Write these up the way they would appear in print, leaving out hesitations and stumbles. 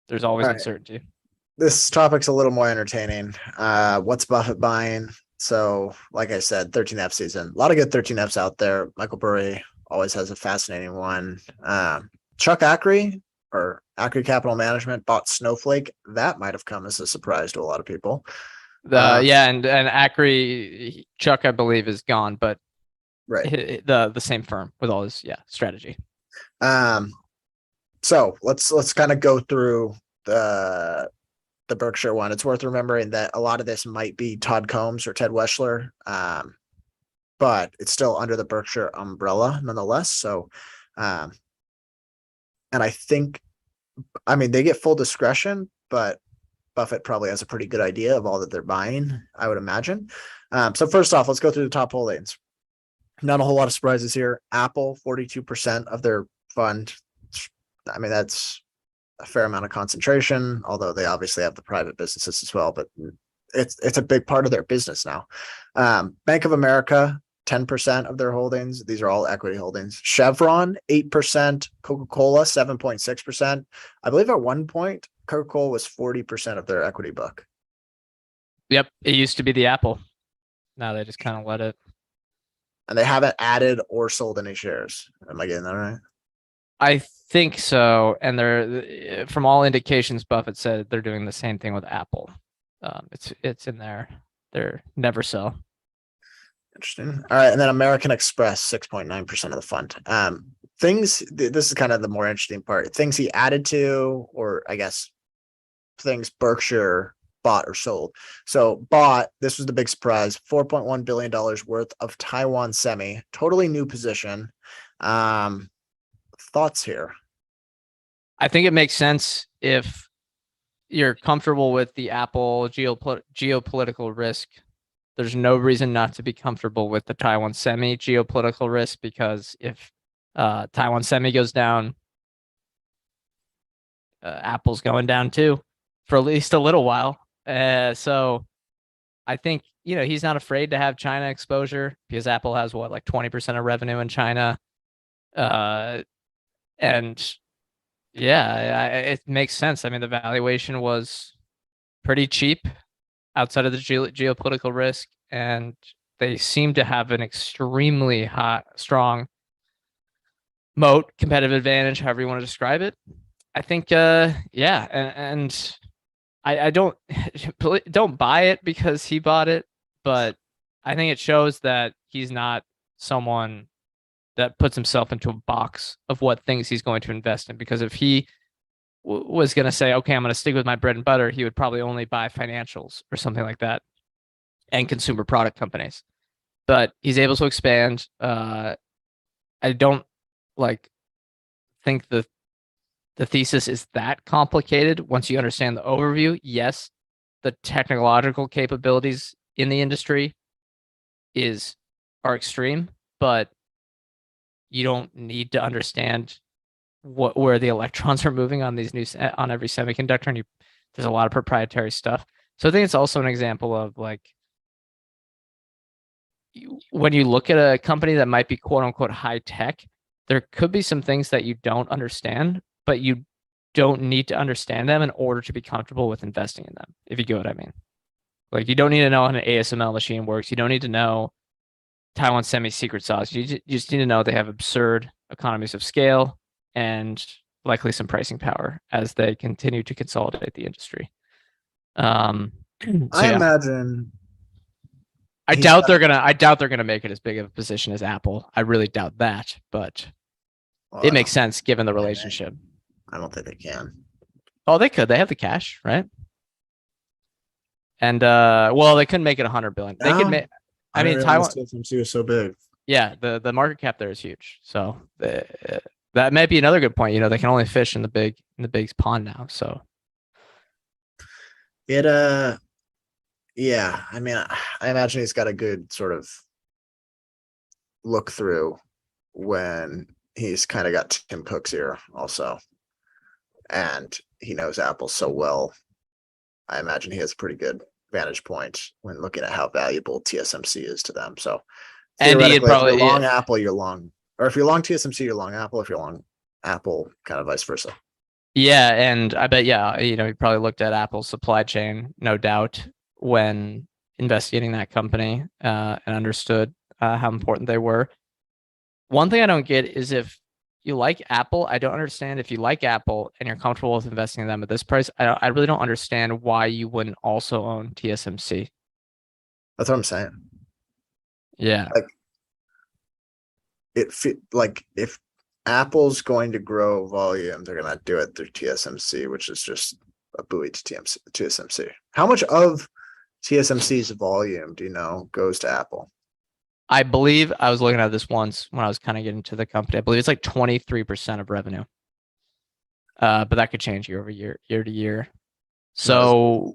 There's always All right. uncertainty. This topic's a little more entertaining. What's Buffett buying? So, like I said, 13F season. A lot of good 13Fs out there. Michael Burry always has a fascinating one. Chuck Ackrey or Ackrey Capital Management bought Snowflake. That might have come as a surprise to a lot of people. And Acri Chuck, I believe, is gone, but Right. the same firm with all his strategy. So let's kind of go through the Berkshire one. It's worth remembering that a lot of this might be Todd Combs or Ted Weschler, but it's still under the Berkshire umbrella nonetheless. So, and I think, I mean, they get full discretion, but Buffett probably has a pretty good idea of all that they're buying, I would imagine. So first off, let's go through the top holdings. Not a whole lot of surprises here. Apple, 42% of their fund. I mean, that's a fair amount of concentration, although they obviously have the private businesses as well, but it's a big part of their business now. Bank of America, 10% of their holdings. These are all equity holdings. Chevron, 8%. Coca-Cola, 7.6%. I believe at one point, Coca-Cola was 40% of their equity book. Yep. It used to be the Apple. Now they just kind of let it. And they haven't added or sold any shares. Am I getting that right? I think so. And they're, from all indications, Buffett said they're doing the same thing with Apple. It's in there. They're never sell. Interesting. All right. And then American Express, 6.9% of the fund. This is kind of the more interesting part. Things he added to, or I guess things Berkshire bought or sold. So bought, this was the big surprise, $4.1 billion worth of Taiwan Semi, totally new position. Thoughts here? I think it makes sense if you're comfortable with the Apple geopolitical risk. There's no reason not to be comfortable with the Taiwan Semi geopolitical risk, because if Taiwan Semi goes down, Apple's going down too, for at least a little while. So I think, he's not afraid to have China exposure, because Apple has like 20% of revenue in China. And yeah, it makes sense. I mean, the valuation was pretty cheap outside of the geopolitical risk, and they seem to have an extremely strong moat, competitive advantage, however you want to describe it. I think, yeah, and I don't buy it because he bought it, but I think it shows that he's not someone that puts himself into a box of what things he's going to invest in. Because if he was going to say, okay, I'm going to stick with my bread and butter, he would probably only buy financials or something like that and consumer product companies. But he's able to expand. I don't think the thesis is that complicated once you understand the overview. Yes, the technological capabilities in the industry are extreme, but you don't need to understand where the electrons are moving on on every semiconductor, and there's a lot of proprietary stuff. So I think it's also an example of when you look at a company that might be quote unquote high tech, there could be some things that you don't understand, but you don't need to understand them in order to be comfortable with investing in them, if you get what I mean. Like, you don't need to know how an ASML machine works. You don't need to know Taiwan Semi secret sauce. You just need to know they have absurd economies of scale and likely some pricing power as they continue to consolidate the industry. I imagine I doubt they're gonna make it as big of a position as Apple. I really doubt that, but it makes sense given the relationship. I don't think they can. Oh, they could. They have the cash, right? And well, they couldn't make it 100 billion. They could make. I mean, Taiwan TSMC is so big. Yeah, the market cap there is huge. So that might be another good point. They can only fish in the big pond now. So yeah. I mean, I imagine he's got a good sort of look through when he's kind of got Tim Cook's ear also, and he knows Apple so well. I imagine he has a pretty good vantage point when looking at how valuable TSMC is to them. So theoretically, if you're long Apple, you're long, or if you're long TSMC, you're long Apple. If you're long Apple, kind of vice versa. Yeah, and I bet, yeah, you know, he probably looked at Apple's supply chain, no doubt, when investigating that company, and understood how important they were. One thing I don't get is if you like Apple, I don't understand if you like Apple and you're comfortable with investing in them at this price. I really don't understand why you wouldn't also own TSMC. That's what I'm saying. Yeah. Like like if Apple's going to grow volume, they're gonna do it through TSMC, which is just a buoy to TSMC. How much of TSMC's volume do you know goes to Apple? I believe I was looking at this once when I was kind of getting to the company. I believe it's like 23% of revenue. But that could change year over year, year to year. No, So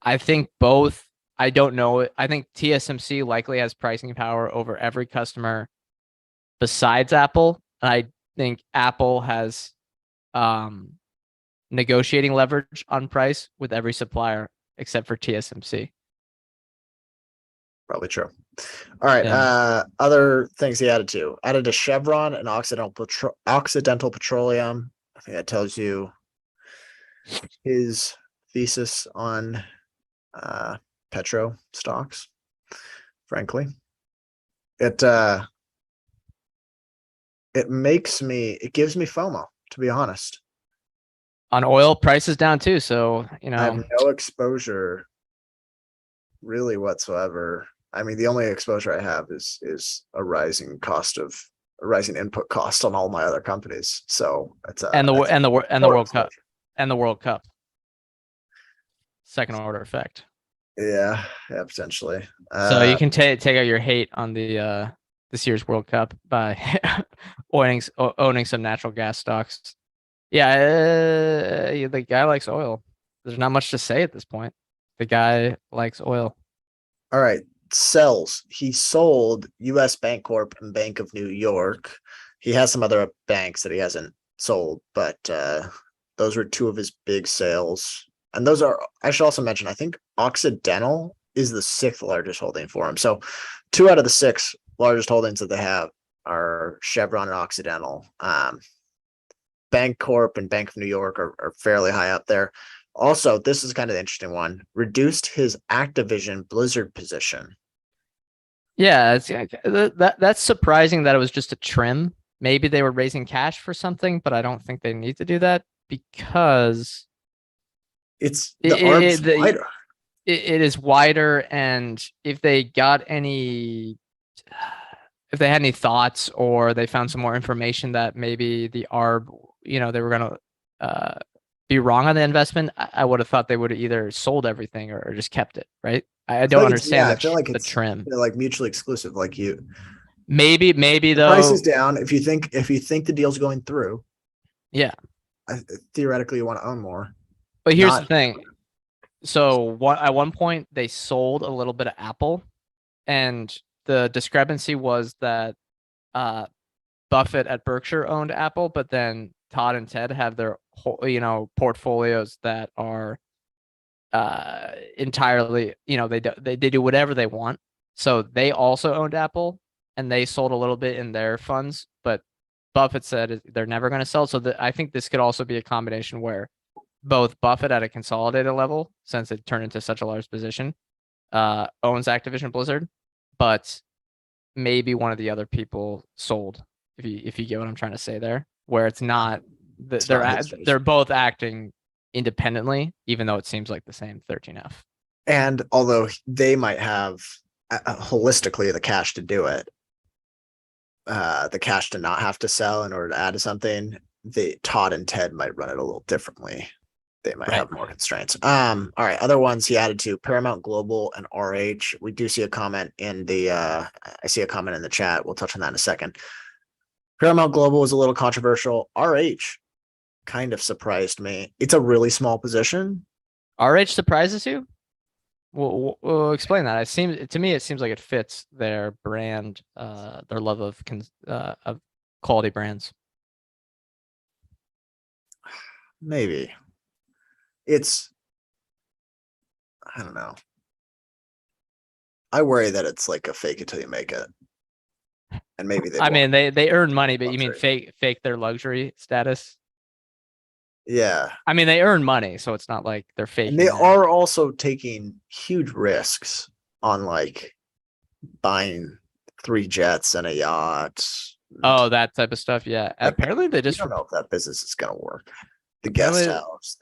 I think both. I don't know. I think TSMC likely has pricing power over every customer besides Apple. I think Apple has um, negotiating leverage on price with every supplier except for TSMC. probably true. All right. Yeah. Other things he added to Chevron and Occidental Petroleum. I think that tells you his thesis on petro stocks. Frankly, it it gives me FOMO, to be honest. On oil, prices down too. So, you I have know, no exposure really whatsoever. I mean, the only exposure I have is a rising input cost on all my other companies. So it's and the that's and the short World Cup exposure. and the World Cup, second order effect. Yeah, potentially. So you can take out your hate on the this year's World Cup by owning some natural gas stocks. Yeah, the guy likes oil. There's not much to say at this point. The guy likes oil. All right. Sells. He sold US Bancorp and Bank of New York. He has some other banks that he hasn't sold, but those were two of his big sales. And those are, I should also mention, I think Occidental is the sixth largest holding for him. So two out of the six largest holdings that they have are Chevron and Occidental. Bancorp and Bank of New York are fairly high up there. Also, this is kind of the interesting one. Reduced his Activision Blizzard position. Yeah, that's surprising that it was just a trim. Maybe they were raising cash for something, but I don't think they need to do that because It's it the arb's it, the, wider. it is wider, and if they had any thoughts or they found some more information that maybe the ARB, you know, they were gonna uh, be wrong on the investment, I would have thought they would have either sold everything or just kept it, right? I I feel don't like it's yeah. understand I feel like the it's trim. like mutually exclusive. Like you, Maybe the price is though, down. If you think the deal's going through, yeah. theoretically you want to own more. But here's the Not thing. So at one point they sold a little bit of Apple, and the discrepancy was that uh, Buffett at Berkshire owned Apple, but then Todd and Ted have their whole, you know, portfolios that are entirely, you know, they do whatever they want. So they also owned Apple and they sold a little bit in their funds, but Buffett said they're never going to sell. So I think this could also be a combination where both Buffett at a consolidated level, since it turned into such a large position, owns Activision Blizzard, but maybe one of the other people sold. If you get what I'm trying to say there, where it's not it's not his they're choice. both acting independently, even though it seems like the same 13F. And although they might have holistically the cash to do it, the cash to not have to sell in order to add to something, the Todd and Ted might run it a little differently. They might Right. have more constraints. All right. Other ones he added to Paramount Global and RH. We do see a comment in the I see a comment in the chat. We'll touch on that in a second. Paramount Global was a little controversial. RH kind of surprised me. It's a really small position. RH surprises you? We'll explain that. It seems to me it seems like it fits their brand, their love of quality brands. Maybe it's I don't know. I worry that it's like a fake it till you make it. And maybe they I want mean, they earn money, but you mean luxury. fake their luxury status? Yeah. I mean, they earn money, so it's not like they're And they faking it. are also taking huge risks on like buying 3 jets and a yacht. Oh, that type of stuff. Yeah. Like, Apparently they you just don't know if that business is going to work. The guest apparently house,